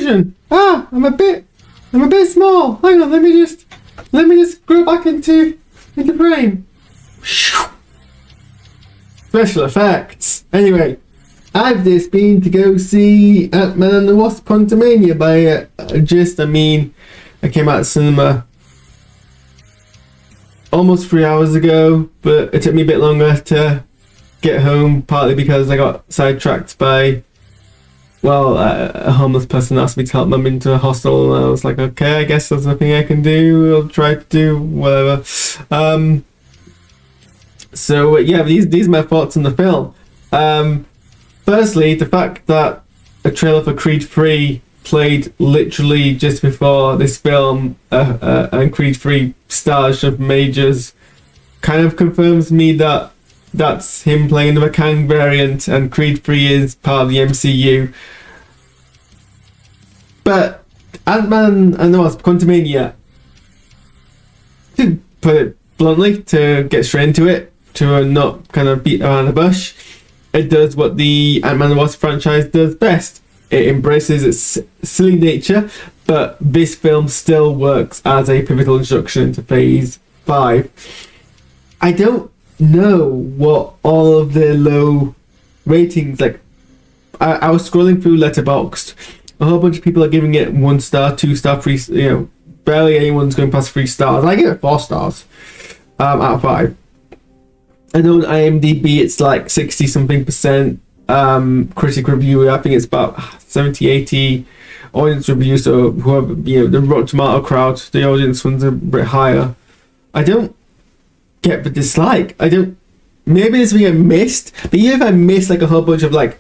SquishiVision. I'm a bit small. Hang on, let me just grow back into frame. Special effects. Anyway, I've just been to go see Ant-Man and the Wasp: Quantumania by I came out of cinema almost 3 hours ago, but it took me a bit longer to get home, partly because I got sidetracked by, a homeless person asked me to help them into a hostel, and I was like, okay, I guess there's nothing I can do, I'll try to do whatever. So yeah, these are my thoughts on the film. Firstly, the fact that a trailer for Creed 3 played literally just before this film, and Creed 3 stars Jonathan Majors, kind of confirms me that that's him playing the Kang variant, and Creed 3 is part of the MCU. But Ant-Man and the Wasp: Quantumania, to put it bluntly, to get straight into it, to not kind of beat around the bush, it does what the Ant-Man and the Wasp franchise does best. It embraces its silly nature, but this film still works as a pivotal introduction into Phase 5. I don't know what all of the low ratings, like, I was scrolling through Letterboxd, a whole bunch of people are giving it 1 star, 2 star, 3, barely anyone's going past 3 stars. I give it 4 stars out of 5. I know on IMDb it's like 60 something percent critic review. I think it's about 70-80 audience review, so whoever, the Rotten Tomato crowd, the audience ones are a bit higher. I don't get the dislike. Maybe it's something I missed, but even if I missed like a whole bunch of like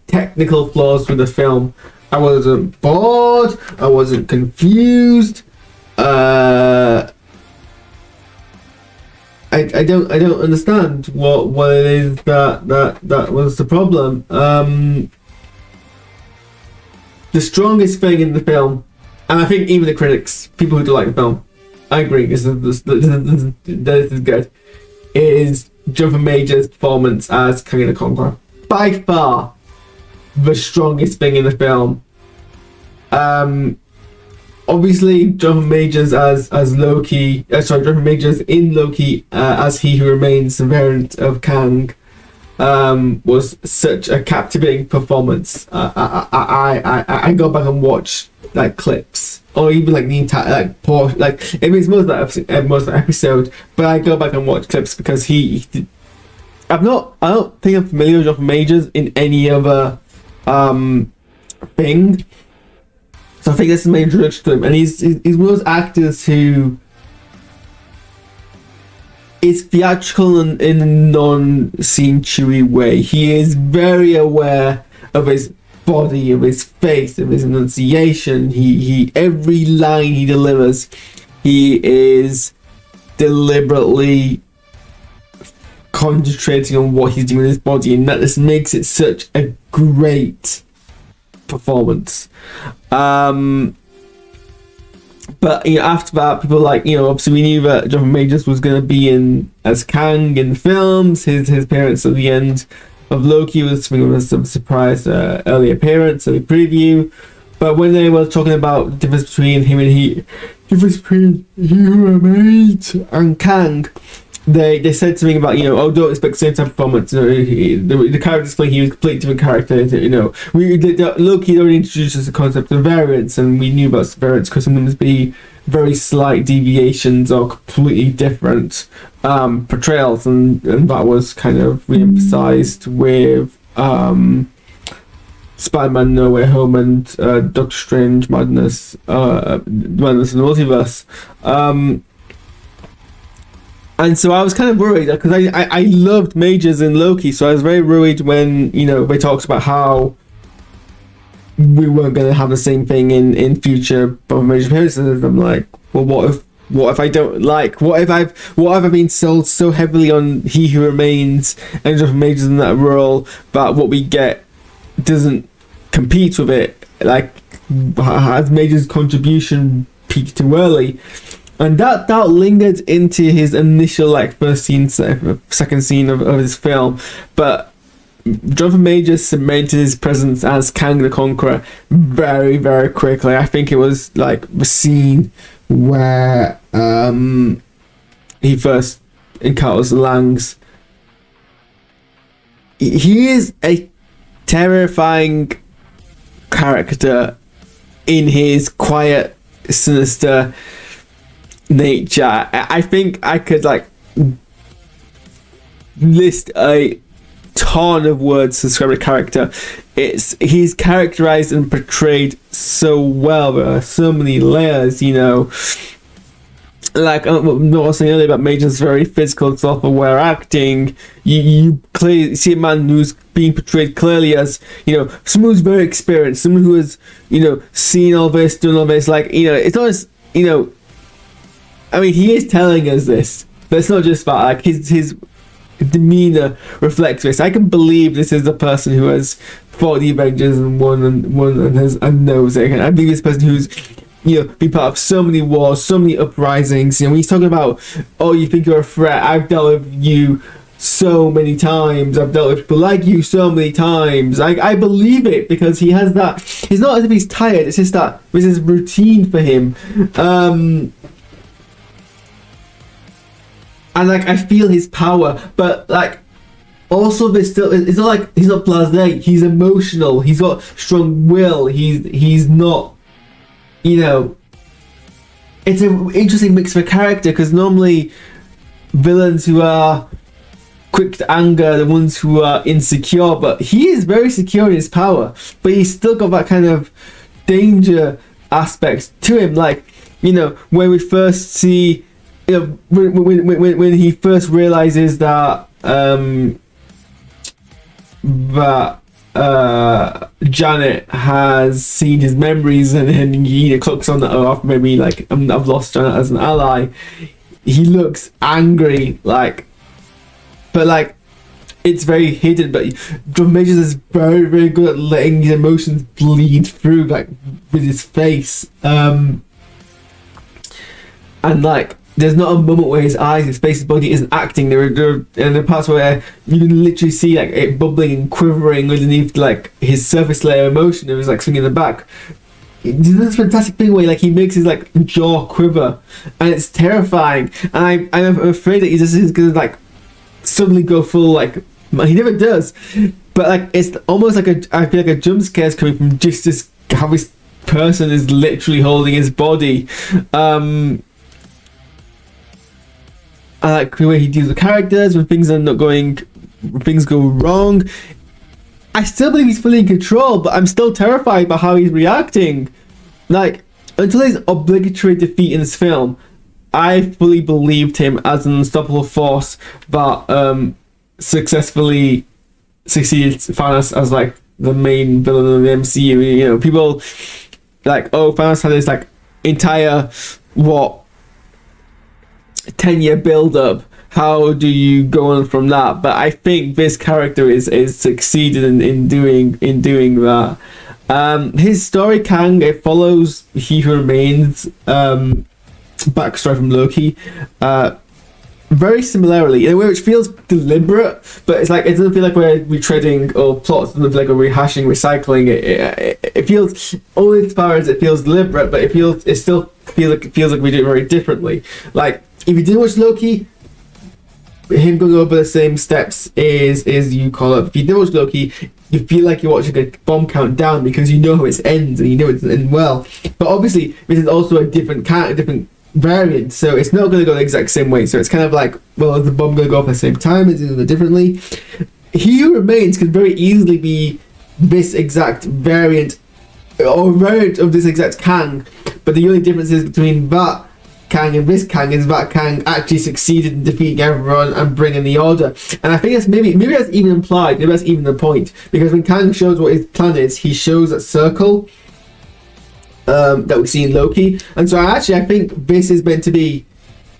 technical flaws with the film, I wasn't bored, I wasn't confused. I don't understand what it is that was the problem. The strongest thing in the film, and I think even the critics, people who don't like the film, I agree, this is good, is Jonathan Majors' performance as Kang the Conqueror. By far the strongest thing in the film. Obviously, Jonathan Majors as Loki. Jonathan Majors in Loki as He Who Remains, the variant of Kang, was such a captivating performance. I go back and watch like clips, or even like the entire if it's most of the episode, but I go back and watch clips because I don't think I'm familiar with Jonathan Majors in any other thing. So I think this is my introduction to him, and he's one of those actors who is theatrical in a non-scene chewy way. He is very aware of his body, of his face, of his enunciation. He every line he delivers, he is deliberately concentrating on what he's doing with his body, and that just makes it such a great performance. But after that, people obviously we knew that Jonathan Majors was going to be in as Kang in the films. His appearance at the end of Loki was something of a surprise early appearance, early preview. But when they were talking about the difference between He Who Remains and Kang, they said something about don't expect the same type of performance. The character's playing, he was a completely different character. Loki already introduced us the concept of variants, and we knew about variants because sometimes be very slight deviations or completely different portrayals, and that was kind of re-emphasized with Spider-Man No Way Home and Doctor Strange Madness in the Multiverse. And so I was kind of worried because I loved Majors in Loki, so I was very worried when they talked about how we weren't going to have the same thing in future Bob Majors appearances. I'm like, well, what if I don't like? What if I've been sold so heavily on He Who Remains and Jonathan Majors in that role that what we get doesn't compete with it? Like, has Majors' contribution peaked too early? And that lingered into his initial first scene, second scene of his film. But Jonathan Majors cemented his presence as Kang the Conqueror very, very quickly. I think it was like the scene where he first encounters the Langs. He is a terrifying character in his quiet, sinister nature. I think I could like list a ton of words to describe a character. He's characterized and portrayed so well. There are so many layers, you know. Like what I was saying earlier about Major's very physical, self-aware acting. You clearly see a man who's being portrayed clearly as, you know, someone who's very experienced, someone who has, you know, seen all this, done all this. Like, you know, it's not just, you know, I mean, he is telling us this, but it's not just that. Like his demeanor reflects this. I can believe this is the person who has fought the Avengers and won and knows it. I believe this person who's, you know, been part of so many wars, so many uprisings. You know, when he's talking about, oh, you think you're a threat, I've dealt with you so many times, I've dealt with people like you so many times. I believe it, because he has that. He's not as if he's tired, it's just that this is routine for him. And like I feel his power, but like also there's still, it's not like he's not blasé, he's emotional, he's got strong will, he's not, you know, it's an interesting mix of a character, because normally villains who are quick to anger are the ones who are insecure, but he is very secure in his power, but he's still got that kind of danger aspect to him. Like, you know, when we first see, you know, when he first realizes that Janet has seen his memories, and he clocks on that, oh, maybe like I've lost Janet as an ally. He looks angry, like, but like it's very hidden. But John Majors is very, very good at letting his emotions bleed through, like with his face, and like there's not a moment where his eyes, his face, his body isn't acting. There are parts where you can literally see like it bubbling and quivering underneath like his surface layer of emotion. It was like swinging in the back. There's this fantastic thing where like he makes his like jaw quiver, and it's terrifying. And I'm afraid that he's gonna like suddenly go full like, he never does, but like it's almost like I feel like a jump scare is coming from just this, how this person is literally holding his body. I like the way he deals with characters when things are not going, when things go wrong. I still believe he's fully in control, but I'm still terrified by how he's reacting. Like, until his obligatory defeat in this film, I fully believed him as an unstoppable force that successfully succeeded Thanos as like the main villain of the MCU. You know, people like, oh, Thanos had this like entire 10-year build up. How do you go on from that? But I think this character is succeeded in doing that. His story, Kang, it follows He Who Remains backstory from Loki very similarly, in a way which feels deliberate, but it's like it doesn't feel like we're retreading or plots, it doesn't feel like we're rehashing, recycling. It feels, only as far as it feels deliberate, but it still feels like we do it very differently. Like if you didn't watch Loki, him going over the same steps is you call it. If you didn't watch Loki, you feel like you're watching a bomb countdown because you know how it ends and you know it's end well. But obviously, this is also a different variant, so it's not going to go the exact same way. So it's kind of like, well, is the bomb going to go off at the same time? Is it going to go differently? He Who Remains could very easily be this exact variant or variant of this exact Kang, but the only difference is between that Kang and this Kang is that Kang actually succeeded in defeating everyone and bringing the order. And I think that's maybe that's even implied, maybe that's even the point, because when Kang shows what his plan is, he shows that circle that we see in Loki. And so I think this is meant to be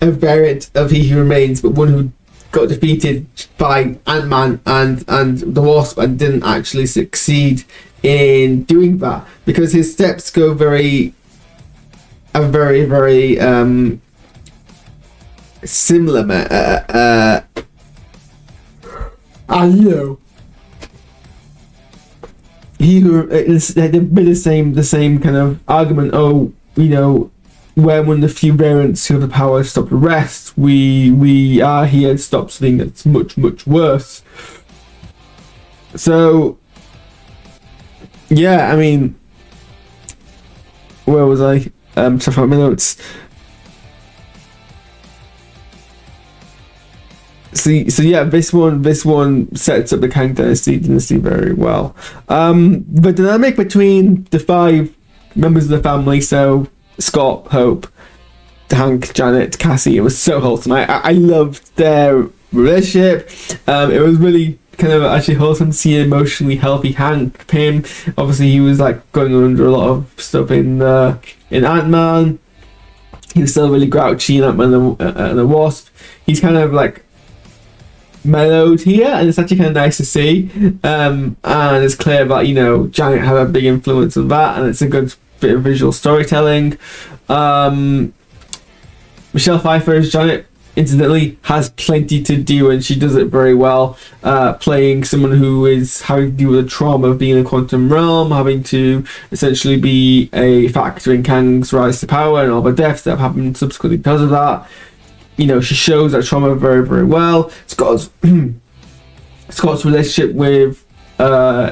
a variant of He Who Remains, but one who got defeated by Ant-Man and the Wasp and didn't actually succeed in doing that, because his steps go very similar, and you know, they've made the same kind of argument. Oh, we're one of the few variants who have the power to stop the rest. We are here to stop something that's much, much worse. So, yeah, I mean, where was I? Trying to find my notes. So yeah, this one sets up the Kang dynasty very well. The dynamic between the 5 members of the family, so Scott, Hope, Hank, Janet, Cassie, it was so wholesome. I loved their relationship. It was really kind of actually wholesome to see an emotionally healthy Hank Pym. Obviously, he was like going under a lot of stuff in Ant-Man. He was still really grouchy in Ant-Man and the Wasp. He's kind of like mellowed here, and it's actually kind of nice to see. And it's clear that Janet had a big influence on that, and it's a good bit of visual storytelling. Michelle Pfeiffer as Janet, incidentally, has plenty to do, and she does it very well, playing someone who is having to deal with the trauma of being in a quantum realm, having to essentially be a factor in Kang's rise to power and all the deaths that have happened subsequently because of that. She shows that trauma very, very well. Scott's relationship with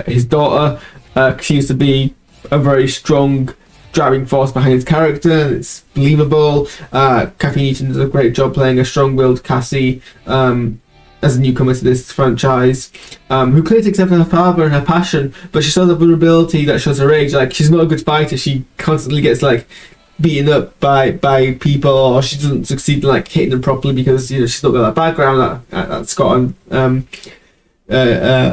his daughter continues to be a very strong driving force behind his character, and it's believable. Kathy Newton does a great job playing a strong-willed Cassie as a newcomer to this franchise, who clearly takes after her father and her passion, but she still has a vulnerability that shows her age. Like, she's not a good fighter. She constantly gets beaten up by people, or she doesn't succeed in hitting them properly because she's not got that background that Scott and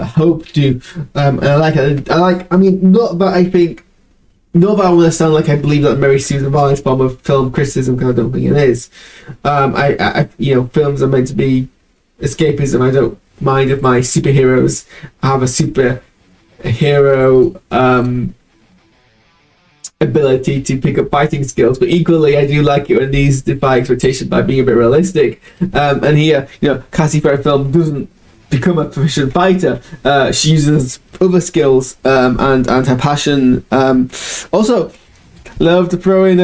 Hope do. And I like it. Not that I want to sound like I believe that Mary Sue's a violent form of film criticism, because I don't think it is. Films are meant to be escapism. I don't mind if my superheroes have a superhero ability to pick up fighting skills, but equally I do like it when these defy expectations by being a bit realistic. And here, Cassie for a film doesn't become a proficient fighter. She uses other skills and her passion. Also, love to throw in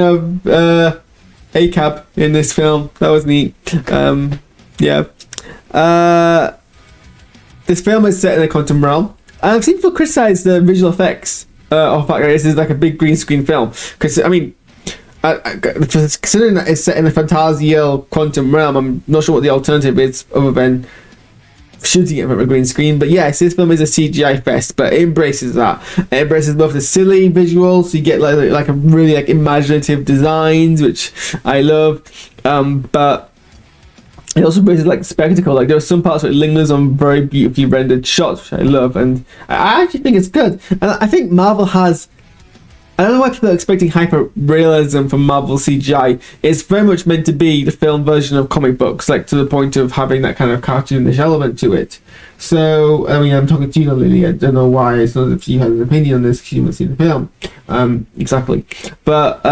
ACAB in this film. That was neat. This film is set in a quantum realm, and I've seen people criticize the visual effects of the fact that this is like a big green screen film, because considering that it's set in a fantasial quantum realm, I'm not sure what the alternative is other than shooting it from a green screen. But yes, this film is a CGI fest, but it embraces that. It embraces both the silly visuals, so you get like a really imaginative designs, which I love, but it also embraces spectacle. There are some parts where it lingers on very beautifully rendered shots, which I love, and I actually think it's good. And I think Marvel has, I don't know why people are expecting hyper realism from Marvel CGI. It's very much meant to be the film version of comic books, to the point of having that kind of cartoonish element to it. So, I'm talking to you now, Lily. I don't know why. It's not if you had an opinion on this because you haven't seen the film. Exactly. But,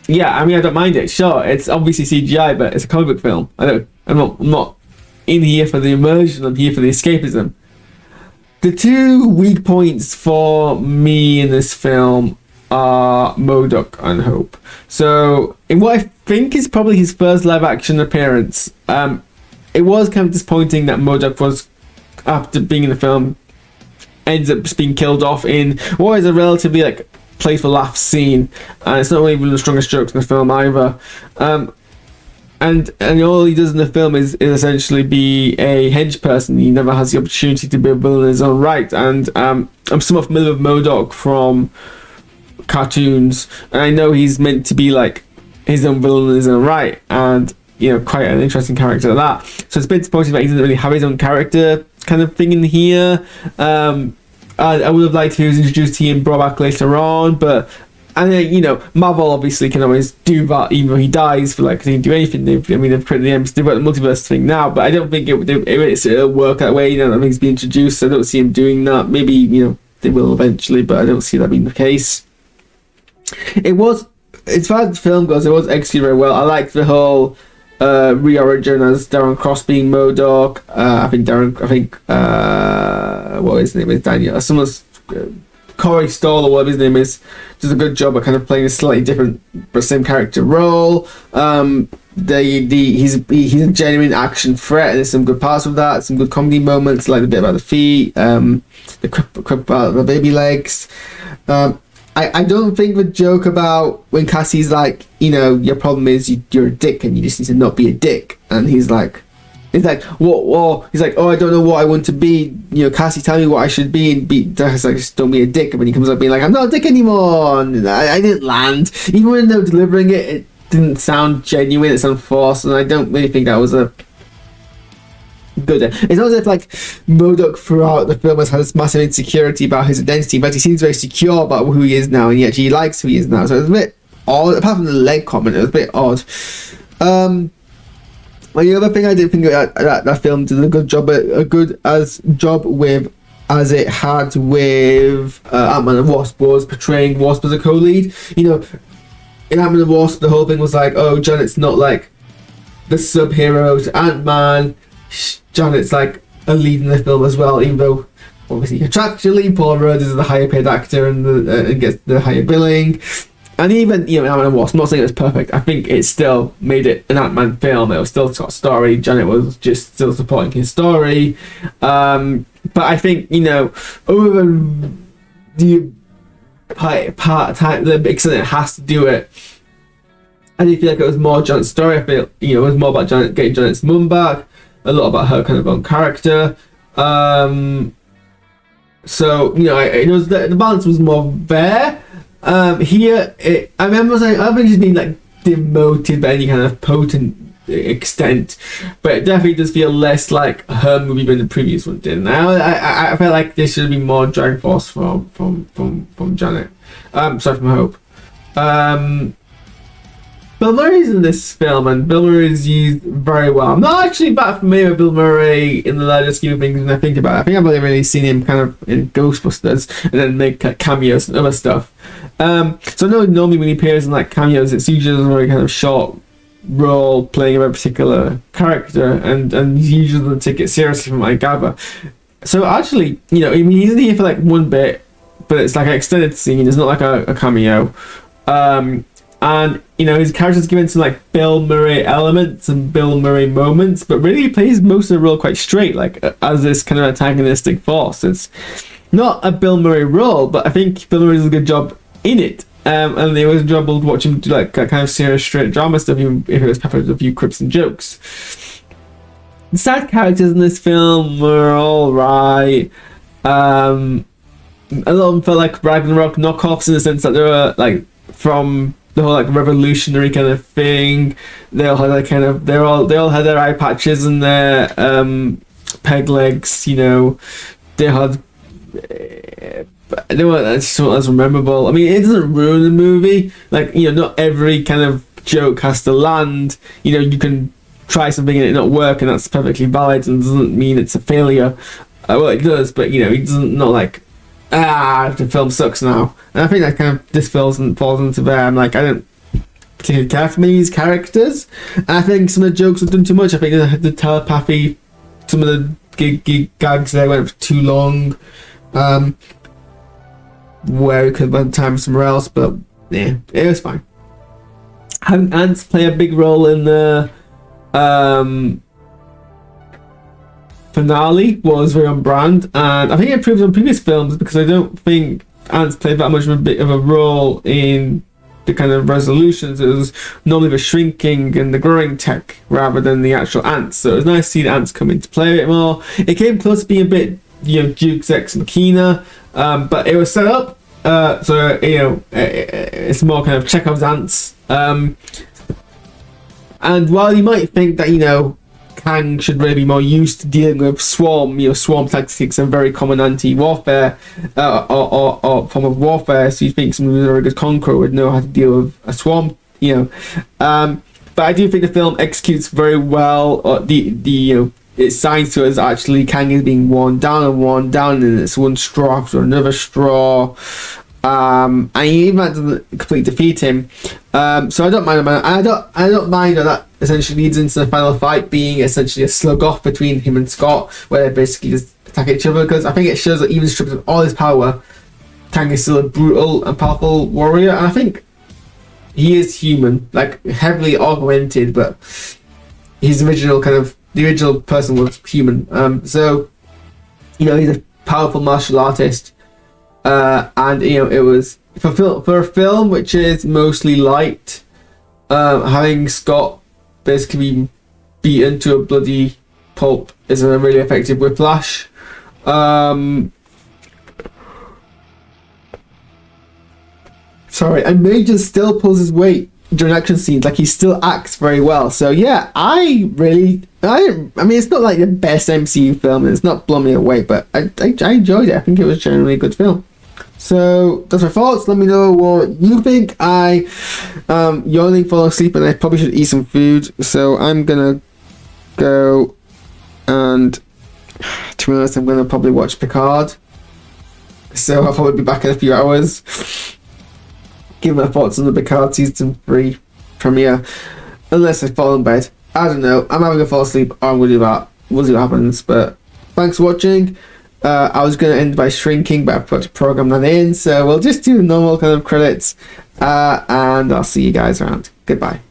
yeah, I don't mind it. Sure, it's obviously CGI, but it's a comic book film. I'm not in here for the immersion. I'm here for the escapism. The two weak points for me in this film are MODOK and Hope. So, in what I think is probably his first live-action appearance, it was kind of disappointing that MODOK was, after being in the film, ends up just being killed off in what is a relatively playful laugh scene, and it's not really one of the strongest jokes in the film either. And all he does in the film is essentially be a hench person. He never has the opportunity to be a villain in his own right. And I'm somewhat familiar with MODOK from cartoons, and I know he's meant to be his own villain in his own right, and quite an interesting character at that. So it's a bit disappointing that he doesn't really have his own character kind of thing in here. I would have liked if he was introduced here and brought back later on, but Marvel obviously can always do that even though he dies for they can do anything. They've created they've got the multiverse thing now, but I don't think it'll work that way. I don't think he's been introduced, so I don't see him doing that. Maybe they will eventually, but I don't see that being the case. As far as the film goes, it was executed very well. I liked the whole what his name is, Daniel, someone's Corey Stoll or whatever his name is, does a good job at kind of playing a slightly different but same character role. He's a genuine action threat, and there's some good parts of that, some good comedy moments, like the bit about the feet, the quip about the baby legs. I don't think the joke about when Cassie's like, your problem is you're a dick and you just need to not be a dick, and he's like, what? He's like, oh, I don't know what I want to be. Cassie, tell me what I should be, and just don't be a dick. And when he comes up being like, I'm not a dick anymore, and I didn't land. Even when they were delivering it, it didn't sound genuine. It sounded forced, and I don't really think that was a good. It's not as if like MODOK throughout the film has had this massive insecurity about his identity, but he seems very secure about who he is now, and he actually likes who he is now. So it was a bit odd. Apart from the leg comment, it was a bit odd. Well, the other thing I did think that film did a good job with, as it had with Ant-Man and Wasp, was portraying Wasp as a co-lead. In Ant-Man and Wasp, the whole thing was like, oh, Janet's not like the sub-hero to Ant-Man. Janet's like a lead in the film as well, even though obviously contractually Paul Rudd is the higher paid actor and gets the higher billing. And even, Ant-Man and Wasp, I'm not saying it was perfect. I think it still made it an Ant-Man film. It was still a story. Janet was just still supporting his story. But I think, over the the extent it has to do it, I do feel like it was more Janet's story. I feel, it was more about Janet getting Janet's mum back, a lot about her kind of own character. So, it was the balance was more there. Here, I remember saying, I don't think she's been like demoted by any kind of potent extent, but it definitely does feel less like her movie than the previous one did. Now, I felt like there should be more drag force from Janet. Sorry, from Hope. Bill Murray's in this film, and Bill Murray is used very well. I'm not actually that familiar with Bill Murray in the larger scheme of things when I think about it. I think I've only really seen him kind of in Ghostbusters and then make cameos and other stuff. So I know normally when he appears in like cameos, it's usually a very kind of short role playing a very particular character, and he's usually doesn't take it seriously from what I gather. So actually, he's in here for like one bit, but it's like an extended scene. It's not like a cameo. And his character's given some like Bill Murray elements and Bill Murray moments, but really he plays most of the role quite straight, like as this kind of antagonistic force. It's not a Bill Murray role, but I think Bill Murray does a good job in it. And it was enjoyable to watch him do like that kind of serious straight drama stuff, even if it was peppered with a few quips and jokes. The side characters in this film were alright. A lot of them felt like Ragnarok knockoffs in the sense that they were like from the whole like revolutionary kind of thing. They all had like they all had their eye patches and their peg legs. They had. They weren't as memorable. I mean, it doesn't ruin the movie. Like, not every kind of joke has to land. You can try something and it not work, and that's perfectly valid and doesn't mean it's a failure. Well, it does, but it doesn't not like, the film sucks now. And I think that kind of this falls into there. I'm like, I don't particularly care for many of these characters, and I think some of the jokes were done too much. I think the telepathy, some of the gags there went for too long. Where we could have had time somewhere else, but yeah, it was fine. Having ants play a big role in the finale was very on brand, and I think it improved on previous films because I don't think ants played that much of a role in the kind of resolutions. It was normally the shrinking and the growing tech rather than the actual ants. So it was nice to see the ants come into play a bit more. It came close to being a bit Duke's Ex Machina, but it was set up so it's more kind of Chekhov's ants, and while you might think that Kang should really be more used to dealing with swarm tactics and very common anti-warfare or form of warfare, so you think someone who's a very good conqueror would know how to deal with a swarm, but I do think the film executes very well. It signs to us actually Kang is being worn down, and it's one straw after another straw. And even that doesn't completely defeat him. So I don't mind. I don't mind that essentially leads into the final fight being essentially a slug off between him and Scott, where they basically just attack each other. Because I think it shows that even stripped of all his power, Kang is still a brutal and powerful warrior, and I think he is human, like heavily augmented, but his original the original person was human. So he's a powerful martial artist, and it was for a film which is mostly light, having Scott basically be beaten to a bloody pulp is a really effective whiplash. Sorry, and Major still pulls his weight during action scenes, like he still acts very well. So yeah, I mean, it's not like the best MCU film, and it's not blown me away, but I enjoyed it. I think it was generally a good film. So that's my thoughts. Let me know what you think. I yawning, falling asleep, and I probably should eat some food. So I'm gonna go, and to be honest, I'm gonna probably watch Picard. So I'll probably be back in a few hours. Give my thoughts on the Picard season 3 premiere, unless I fall in bed. I don't know. I'm having a fall asleep. I'm gonna do that. We'll see what happens. But thanks for watching. I was gonna end by shrinking, but I forgot to program that in, so we'll just do normal kind of credits. And I'll see you guys around. Goodbye.